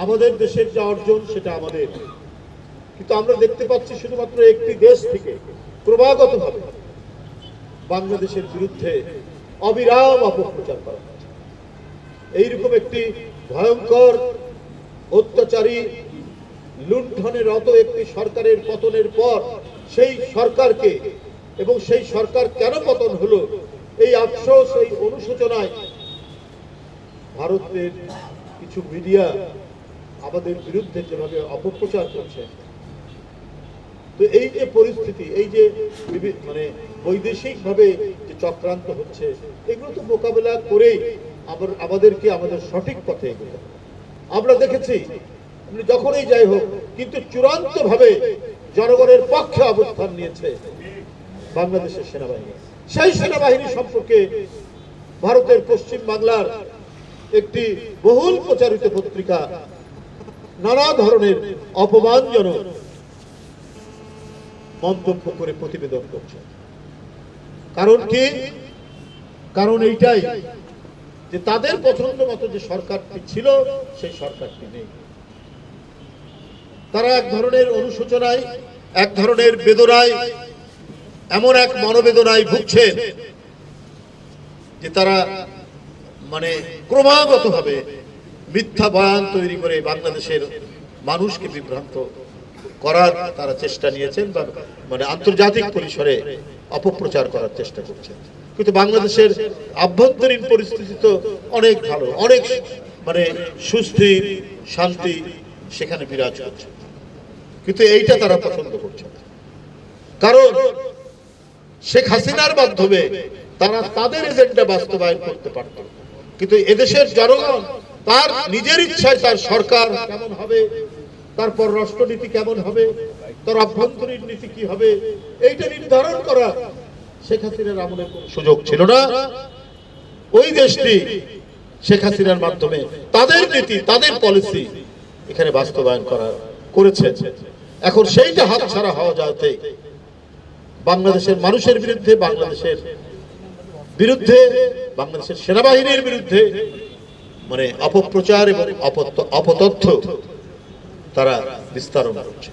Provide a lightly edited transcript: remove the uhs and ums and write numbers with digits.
আমাদের দেশের যা অর্জন সেটা আমাদের, কিন্তু আমরা দেখতে পাচ্ছি শুধুমাত্র একটি দেশ থেকে ক্রমাগতভাবে বাংলাদেশের বিরুদ্ধে অবিরাম অপপ্রচার করা হচ্ছে। এইরকম একটি ভয়ঙ্কর অত্যাচারী লুণ্ঠনে রত একটি সরকারের পতনের পর সেই সরকারকে এবং সেই সরকার কেন পতন হলো এই আফসোস, এই অনুশোচনায় ভারতের কিছু মিডিয়া আমাদের বিরুদ্ধে যেভাবে অপপ্রচার করছে, তো এই যে পরিস্থিতি, এই যে মানে বৈদেশিকভাবে যে চক্রান্ত হচ্ছে, এগুলো তো মোকাবেলা করেই আমাদেরকে আমাদের সঠিক পথে এগোতে হবে। আমরা দেখেছি যখনই যাই হোক, কিন্তু চূড়ান্ত ভাবে জনগণের পক্ষে অবস্থান নিয়েছে বাংলাদেশের সেনাবাহিনী। সেই সেনাবাহিনী সম্পর্কে ভারতের পশ্চিম বাংলার একটি বহুল প্রচারিত পত্রিকা নানা ধরনের অপমানজনক মন্তব্য করে প্রতিবেদন করছে। কারণ কি? কারণ এইটাই যে তাদের পছন্দ মতো যে সরকারটি ছিল সেই সরকারটি নেই। তারা এক ধরনের অনুশোচনায়, এক ধরনের বেদনায়, এমন এক মনোবেদনায় ভুগছেন যে তারা মানে ক্রমাগতভাবে মিথ্যা বয়ান তৈরি করে বাংলাদেশের মানুষকে বিভ্রান্ত করার তারা চেষ্টা নিয়েছেন, বা মানে আন্তর্জাতিক পরিসরে অপপ্রচার করার চেষ্টা করছেন। কিন্তু বাংলাদেশের আভ্যন্তরীণ পরিস্থিতি তো অনেক ভালো, অনেক মানে সুস্থির, শান্তি সেখানে বিরাজ করছে, কিন্তু এইটা তারা পছন্দ করছে না। কারণ শেখ হাসিনার মাধ্যমে তারা তাদের এজেন্ডা বাস্তবায়ন করতে পারত, কিন্তু এদেশের জনগণ তার নিজের ইচ্ছায় তার সরকার কেমন হবে, তারপর রাষ্ট্রনীতি কেমন হবে, তার আভ্যন্তরীণ নীতি কি হবে, এইটা নির্ধারণ করা শেখ হাসিনার আমলে কোনো সুযোগ ছিল না। ওই দেশটি শেখ হাসিনার মাধ্যমে তাদের নীতি, তাদের পলিসি এখানে বাস্তবায়ন করেছে। এখন সেইটা হাতছাড়া হওয়া যাতে বাংলাদেশের মানুষের বিরুদ্ধে, বাংলাদেশের সেনাবাহিনীর বিরুদ্ধে মানে অপপ্রচার এবং অপতথ্য তারা বিস্তারণ করছে।